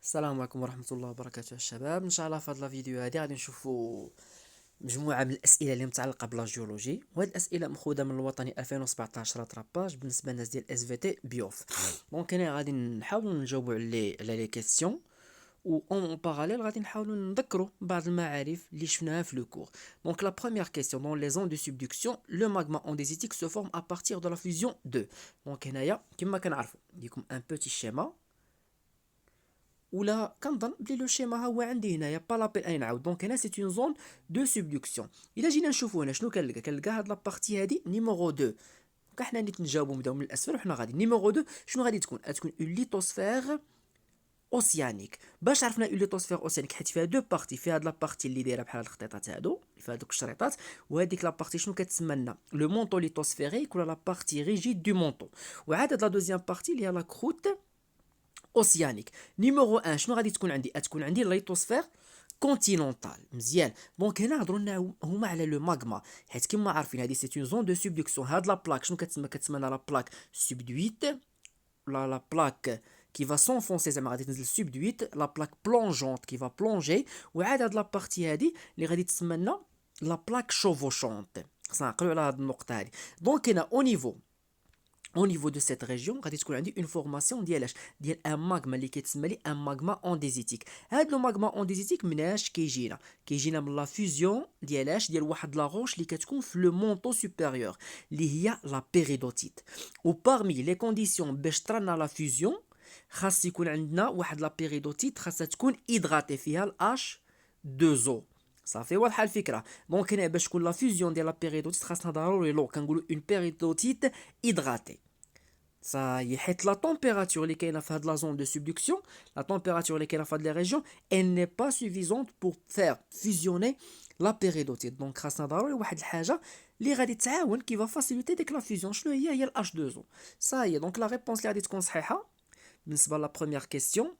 السلام عليكم ورحمة الله وبركاته الشباب. إن شاء الله في هذا الفيديو هذه غادي نشوفوا مجموعة من الأسئلة اللي متعلقة بالجيولوجي، وهذه الأسئلة مأخوذة من الوطني 2017 راتراباج بالنسبة للناس ديال اس في تي بيوف. دونك هنا غادي نحاولوا نجاوبوا على لي كيسيون، و اون باراليل غادي نحاولوا نذكروا بعض المعارف اللي شفناها في لو كور. دونك لا بروميير كيسيون، dans les zones de subduction le magma andésitique se forme à partir de la fusion de. دونك هنايا كما كنعرفوا عندكم ان بوتي شيما، ولا كنظن بلي لو شيما ها هو عندي هنايا با لابيل اني نعاود. دونك هنا سي اون زون دو سوبدكسيون. الا جينا نشوفوا هنا شنو كنلقى هاد لابارتي هادي نيميرو 2. دونك حنا نيت نجاوبوا نبداو من الاسفل وحنا غادي نيميرو 2 شنو غادي تكون اون ليتوسفير اوسيانيك. باش عرفنا اون ليتوسفير اوسيانيك حيت فيها دو بارتي، فيها هاد لابارتي اللي دايره بحال هاد الخطيطات هادو فيها دوك الشريطات، وهاديك لابارتي شنو كتسمى لنا لو مونطو ليتوسفيريك ولا لابارتي ريجيد دو مونطو. وعاد هاد لا دوزيام بارتي اللي هي لا كروت اوسيانيك. نيميرو 1 شنو غادي تكون عندي؟ تكون عندي ليتوسفير كونتينونتال. مزيان. دونك هنا هضروا لنا هما على لو ماغما، حيت كما عارفين هذه سي اون زون دو سوبدكسيون. هاد لا بلاك شنو كتسمى لا بلاك سوبدويت، ولا لا بلاك qui va s'enfoncer زعما غادي تنزل سوبدويت، لا بلاك بلونجونت qui va plonger. وعاد هاد لا بارتي هادي اللي غادي تسمى لنا لا بلاك شوفوشونت. خصنا نعقلوا على هاد النقطه هادي. دونك هنا au niveau de cette région غادي تكون عندي une formation ديال ان ماغما اللي كيتسمى لي ان ماغما انديزيتيك. هاد لو ماغما انديزيتيك مناش كيجينا من لا فيزيون ديال واحد لا روش اللي كتكون في لو مونطو سوبيريور اللي هي لا بيريدوتيت. و parmi les conditions باش طرانا لا فيزيون خاص يكون عندنا واحد لا بيريدوتيت خاصها تكون هيدراتي فيها الاش 2 صافي واضحه الفكره. دونك هنا باش تكون لا فيزيون ديال لا بيريدوتيت خاصنا ضروري لو كنقولوا اون بيريدوتيت هيدراتي. صاي حيت لا température اللي كاينه في هاد لا زون دو سوبدكسيون، لا température اللي كاينه في هاد لي ريجيون elle n'est pas suffisante pour faire fusionner la péridotite. دونك خاصنا ضروري واحد الحاجه اللي غادي تعاون كي فا فاسيليتي ديك لا فيزيون. شنو هي الاش 2 صاي. دونك لا ريبونس اللي غادي تكون صحيحه بالنسبه لا بروميير كيسيون.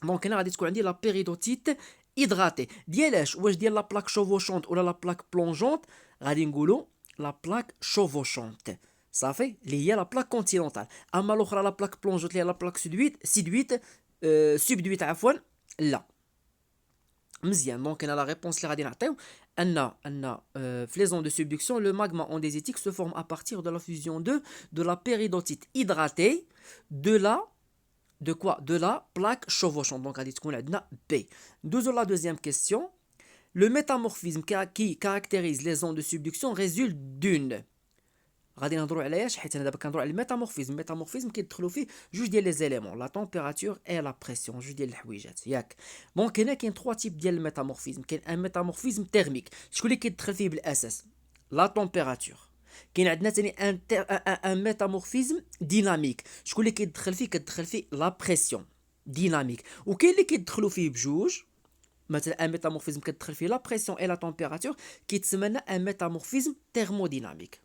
دونك هنا غادي تكون عندي لا بيريدوتيت هيدراتي. ديالاش؟ واش ديال لا بلاك شوفوشونت ولا لا بلاك بلونجونت؟ غادي نقولوا لا بلاك شوفوشونت صافي اللي هي لا بلاك كونتينونتال. اما الاخرى لا بلاك بلونجونت اللي هي لا بلاك سوبدويت عفوا لا. مزيان. دونك هنا لا ريبونس اللي غادي نعطيو ان في لي زون دو سوبدكسيون لو ماغما انديزيتيك سو فورم ا بارتير دو لا فيزيون de la péridotite hydratée de quoi? De la plaque chevauchante. Donc, غادي تكون عندنا B. Douzou la deuxième question. Le métamorphisme qui caractérise les zones de subduction résulte d'une. غادي نهضروا على اش؟ حيت انا دابا كنهضروا على الميتامورفيزم كيدخلوا فيه جوج ديال لي زيليمون، لا تمبيراتور اي لا بريسيون، جوج ديال الحويجات ياك. دونك هنا كاين 3 تيب ديال الميتامورفيزم. كاين ان ميتامورفيزم تيرميك، شكون اللي كيدخل فيه بالاساس؟ لا تمبيراتور. كاين عندنا ثاني ان ميتامورفيزم ديناميك، شكون اللي كيدخل فيه لا بريسيون ديناميك. وكاين اللي كيدخلوا فيه بجوج، مثلا ان ميتامورفيزم كتدخل فيه لا بريسيون اي لا تمبيراتور كيتسمى لنا ان ميتامورفيزم تيرموديناميك.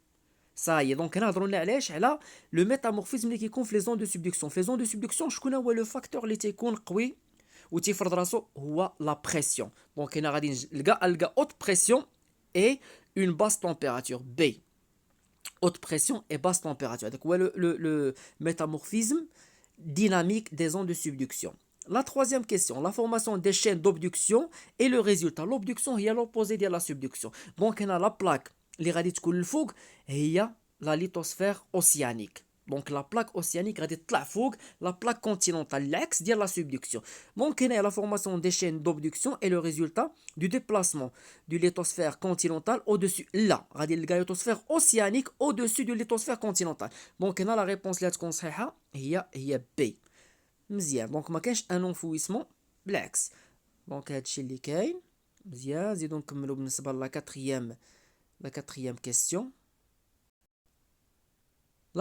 صاي. دونك هنا هضروا لنا علاش على لو ميتامورفيزم اللي كيكون في لي زون دو سوبدكسيون. في لي زون دو سوبدكسيون شكون هو لو فاكتور اللي تيكون قوي وتيفرض راسو؟ هو لا بريسيون. دونك هنا غادي نلقى اوت بريسيون اي اون باس تمبيراتور بي. haute pression et basse température. Donc, ouais, le métamorphisme dynamique des ondes de subduction. La troisième question, la formation des chaînes d'obduction et le résultat. L'obduction est l'opposé de la subduction. Donc, on a la plaque, les radiations coulent le fougue, et il y a la lithosphère océanique. Donc la plaque océanique غادي تطلع فوق la plaque continentale, l'axe ديال la subduction. Donc هنا la formation des chaînes d'obduction est le résultat du déplacement du lithosphère continental au-dessus. لا غادي نلقى lithosphère océanique au-dessus du lithosphère continental. Donc هنا la réponse اللي تكون صحيحة هي B. مزيان. دونك ما كاينش ان انفويسمون بالعكس. دونك هادشي اللي كاين. مزيان. نزيدو نكملو بالنسبة لا quatrième question.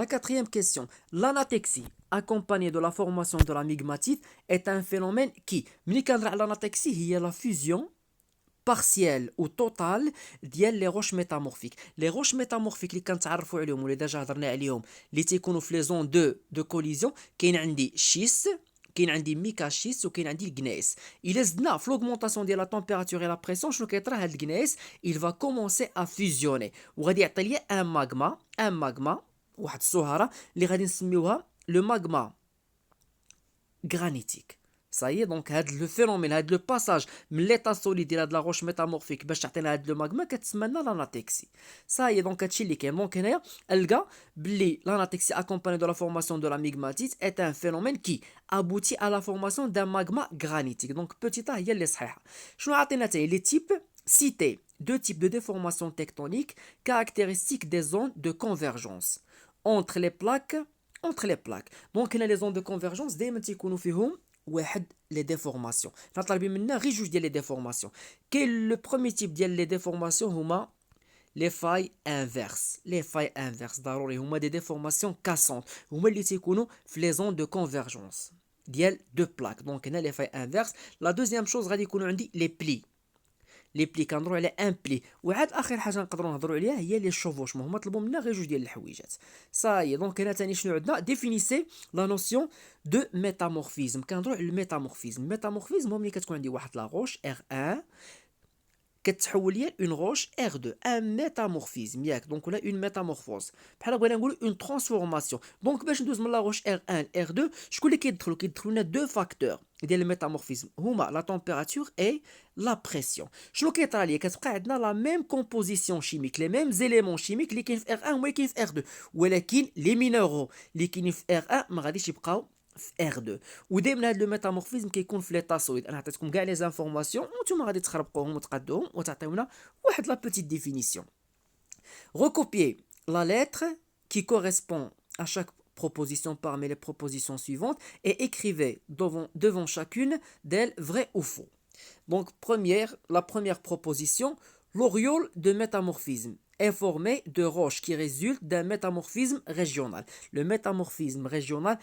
La quatrième question. L'anatexie, accompagnée de la formation de la mygmatite, est un phénomène qui, ملي كنهضر على l'anatexie, هي la fusion partielle ou totale ديال لي روش ميتامورفيك. لي روش ميتامورفيك اللي كنتعرفوا عليهم واللي ديجا هضرنا عليهم اللي تيكونوا في لي زون دو كوليزيون، كاين عندي شيس، كاين عندي ميكا شيس، وكاين عندي الكنايس. الا زدنا في لوغمونطاسيون ديال لا تمبيراتور اي لا بريسيون شنو كيطرا؟ هاد الكنايس il va commencer à fusionner وغادي يعطي لي ان ماغما واحد الصهره اللي غادي نسميوها لو ماغما غرانيتيك. Ça y est, donc le phénomène, le passage من l'état solide de la roche métamorphique باش تعطينا هاد le magma كتسمى l'anatexie. Ça y est, donc هادشي اللي كاين. دونك هنايا القى بلي l'anatexie accompagnée de la formation de la migmatite est un phénomène qui aboutit à la formation d'un magma granitique. Donc petit a هي اللي صحيحه. شنو عطينا تاني les types cités deux types de déformations tectoniques caractéristiques des zones de convergence entre les plaques. دونك هنا لي زون دو كونفرجونس دائما تيكونوا فيهم واحد لي ديفورماسيون. حنا طالبين منا غير جوج ديال لي ديفورماسيون. كاين لو بروميي تيب ديال لي ديفورماسيون هما لي فاي انفيرس ضروري هما دي ديفورماسيون كاسونت هما اللي تيكونوا في لي زون دو كونفرجونس ديال دو بلاك. دونك هنا لي فاي انفيرس. لا دوزيام شوز غادي يكونوا عندي لي بلي كنهضروا على ان بلي. وعاد اخر حاجه نقدروا نهضروا عليها هي لي شوفوشمون هما طلبوا منا غير جوج ديال الحويجات. صاي دونك هنا ثاني شنو عندنا ديفينيسي لا نوسيون دو ميتامورفيزم. كنهضروا على الميتامورفيزم هو ملي كتكون عندي واحد لا روش R1 كتحول ليا اون روش R2 ان ميتامورفيزم ياك. دونك ولا اون ميتامورفوز بحال بغينا نقولوا اون ترانسفورماسيون. دونك باش ندوز من لا روش R1 R2 شكون اللي كيدخلوا لنا دو فاكتور ديال الميتامورفيزم هما لا تمبيراتور اي لا بريسيون. شنو كيطرا ليا كتبقى عندنا لا ميم كومبوزيسيون شيميك لي ميم زيليمون شيميك اللي كاين في R1 هما كاين في R2 ولكن لي مينورو اللي كاينين في R1 ما غاديش يبقاو في R2. ودائما هذا لو ميتامورفيزم كيكون في ليطا سوليد. انا عطيتكم كاع لي زانفورماسيون وانتم غادي تخربقوهم وتقادوهم وتعطيونا واحد لا بيتيت ديفينيسيون. Recopiez la lettre qui correspond à chaque proposition parmi les propositions suivantes et écrivez devant chacune d'elles vrai ou faux. Donc la première proposition, l'auréole de métamorphisme est formé de roches qui résultent d'un métamorphisme régional. Le métamorphisme régional,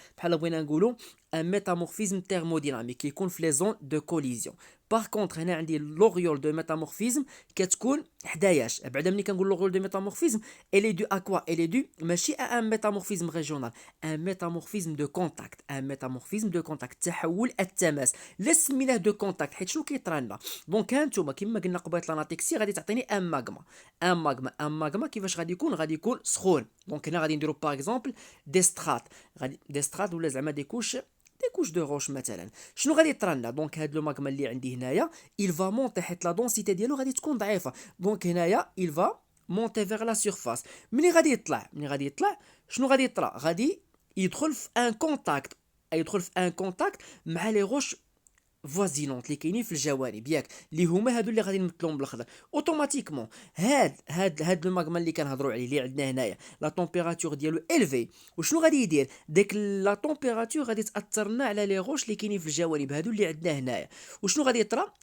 un métamorphisme thermodynamique qui يكون في les zones de collision. Par contre, هنا عندي l'auréole de métamorphisme كتكون 11. بعدا ملي كنقول l'auréole de métamorphisme, elle est due à quoi? Elle est due ماشي à un métamorphisme régional, un métamorphisme de contact. Un métamorphisme de contact تحول التماس. لا سميناه دو كونتاكت حيت شنو كيطرا لنا؟ دونك هانتوما كما قلنا قبيله لاناتيكسي غادي تعطيني ان ماغما كيفاش غادي يكون سخون. دونك هنا غادي نديرو باغ اكزومبل دي سترات ولا زعما دي كوش دو روش مثلا. شنو غادي يطرا لنا؟ دونك هاد لو ماغما اللي عندي هنايا il va monter حيت لا دونسيتي ديالو غادي تكون ضعيفه. دونك هنايا il va monter vers la surface. ملي غادي يطلع شنو غادي يطرا؟ غادي يدخل في ان كونتاكت مع لي روش فوازينونت اللي كاينين في الجوانب ياك اللي هما هادو اللي غادي نمثلهم بالاخضر. اوتوماتيكمون هاد لو ماغما اللي كنهضروا عليه اللي عندنا هنايا لا تمبيراتور ديالو الفي. وشنو غادي يدير؟ ديك لا تمبيراتور غادي تاثر لنا على لي روش اللي كاينين في الجوانب هادو اللي عندنا هنايا. وشنو غادي يطرا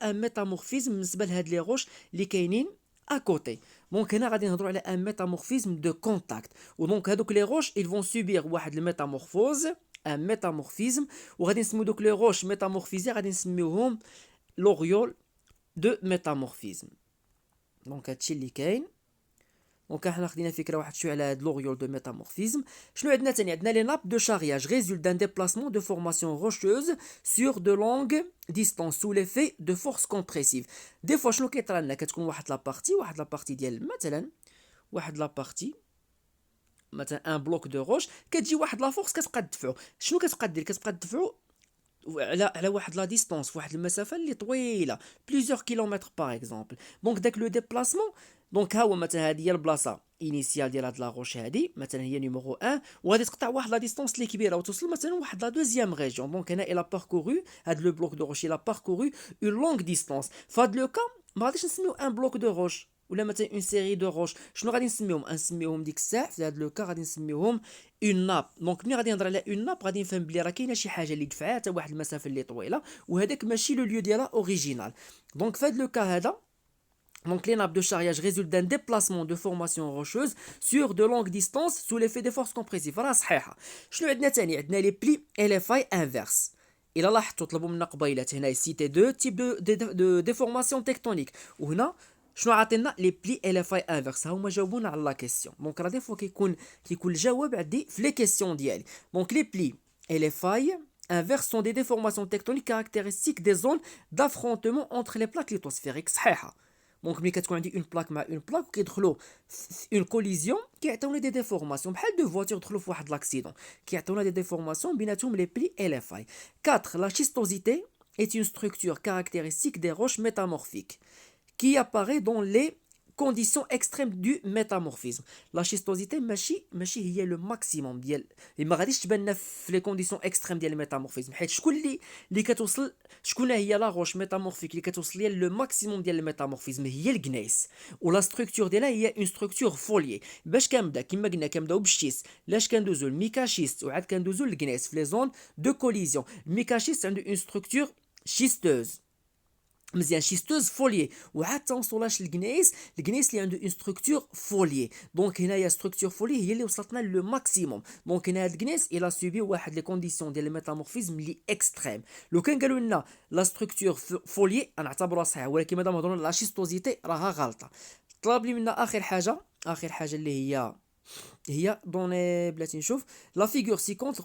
ان ميتامورفيزم بالنسبه لهاد لي روش اللي كاينين اكوتي. دونك هنا غادي نهضروا على ان ميتامورفيزم دو كونتاكت. ودونك هادوك لي روش ils vont subir واحد الميتامورفوز ان ميتامورفيزم وغادي نسميو دوك لي روش ميتامورفيزي غادي نسميوهم لوريول دو ميتامورفيزم. دونك هادشي اللي كاين. دونك حنا خدينا فكره واحد شويه على هاد لوريول دو ميتامورفيزم. شنو عندنا ثاني؟ عندنا لي ناب دو شارياج résulte d'un déplacement de formation rocheuse sur de longues distances sous l'effet de force compressive. دي فوا شنو كيطرا لنا؟ كتكون واحد لابارتي ديال مثلا مثلا ان بلوك دو روش كتجي واحد لا فورس كتبقى تدفعو. شنو كتبقى دير؟ كتبقى تدفعو على واحد لا ديستانس واحد المسافه اللي طويله بليزيور كيلومتر باغ اكزومبل. دونك داك لو ديبلاسمون دونك ها هو مثلا هذه هي البلاصه انيسيال ديال هاد لا روش هادي مثلا هي نيميرو 1 وغادي تقطع واحد لا ديستانس اللي كبيره وتوصل مثلا واحد لا دوزيام ريجيون. دونك هنا الى باركورو هاد لو بلوك دو روش الى باركورو اون لونغ ديستانس. فهاد لو كا ما غاديش نسميو ان بلوك دو روش ولا مثلا اون سيري دو روش. شنو غادي نسميوهم ديك الساعه في هذا لو كا غادي نسميوهم اون ناب. دونك ملي غادي نهضر على اون ناب غادي نفهم بلي راه كاينه شي حاجه اللي دفعها حتى واحد المسافه اللي طويله وهذاك ماشي لو ليو ديالها اوريجينال. دونك في هذا لو كا هذا donc les nappes de charriage résultent d'un déplacement de formation rocheuse sur de longues distances sous l'effet des forces compressives. راه صحيحه. شنو عندنا ثاني؟ عندنا لي بلي اي لي فاي انفيرس. الى لاحظتوا طلبوا منا قبيلات هنا سيتي دو تيب دو ديفورماسيون تكتونيك وهنا شنو عطينا؟ لي بلي اي لي فاي انفيرس. هما جاوبونا على لا كيسيون. دونك راه دي فوا كيكون الجواب عندي في لي كيسيون ديالي. دونك لي بلي اي لي فاي inverses sont des déformations tectoniques caractéristiques des zones d'affrontement entre les plaques lithosphériques. صحيحه. دونك ملي كتكون عندي اون بلاك مع اون بلاك وكيدخلوا في اون كوليزيون كيعطيونا دي ديفورماسيون بحال دو فواتور دخلوا في واحد لاكسيدون كيعطيونا دي ديفورماسيون بيناتهم لي بلي اي لي فاي. 4 la schistosité est une structure caractéristique des roches métamorphiques qui apparaît dans les conditions extrêmes du métamorphisme. La schistosité ماشي هي لو ماكسيموم ديال ما غاديش تبان لنا في لي كونديسيون اكستريم ديال الميتامورفيزم حيت شكون اللي كتوصل شكون هي لا روش ميتامورفيك اللي كتوصل ليا لو ماكسيموم ديال الميتامورفيزم هي الكنيس ولا ستركتور ديالها هي اون ستركتور فوليي. باش كنبدا كما قلنا كنبداو بالشيست لاش كندوزو الميكاشيست وعاد كندوزو للكنيس في لي زون دو كوليزيون. الميكاشيست عنده اون ستركتور شيستوز مزيان شيستوز فوليي وعاد توصلاش للكنيس اللي عنده اون ستركتور فوليي. دونك هنايا ستركتور فوليي هي اللي وصلتنا لو ماكسيموم. دونك هنا هاد الكنيس الى سوبي واحد لي كونديسيون ديال الميتامورفيزم لي اكستريم. لو كان قالوا لنا لا ستركتور فوليي نعتبروها صحيحه ولكن مادام هضرنا لا شيستوزيتي راها غلطه. طلب لي منا اخر حاجه اللي هي دوني بلاتي نشوف. La figure ci-contre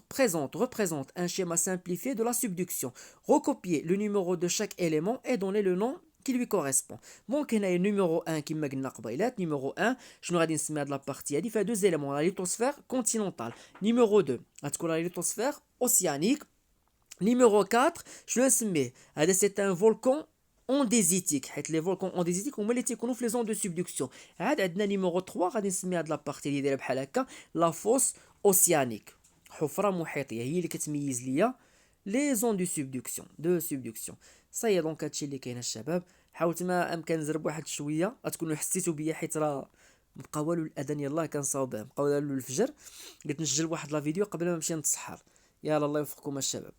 représente un schéma simplifié de la subduction. Recopier le numéro de chaque élément et donner le nom qui lui correspond. دونك هنايا نيميرو 1 كما قلنا قبيلات نيميرو 1 شنو غادي نسمي هاد لابارتي هادي فيها دو زيليمون لا ليتوسفير كونتينونتال. نيميرو 2 غتكون لا ليتوسفير اوسيانيك. نيميرو 4 شنو نسميه هذا سي ان فولكان انديزيتيك حيت لي فولكان انديزيتيك هما اللي تيكونوا في لي زون دو سوبدكسيون. عاد عندنا نيميرو 3 غادي نسمي هاد لابارتي اللي دايره بحال هكا لا فوس اوسيانيك حفره محيطيه هي اللي كتميز ليا لي زون دو سوبدكسيون. صاي دونك هادشي اللي كاين الشباب. حاولت ما امكن نزرب واحد شويه غتكونوا حسيتوا بيا حيت راه مبقى والو الاذان يلاه كنصاوب بقى والو الفجر قلت نسجل واحد لا فيديو قبل ما نمشي نتسحر. يلا الله يوفقكم الشباب.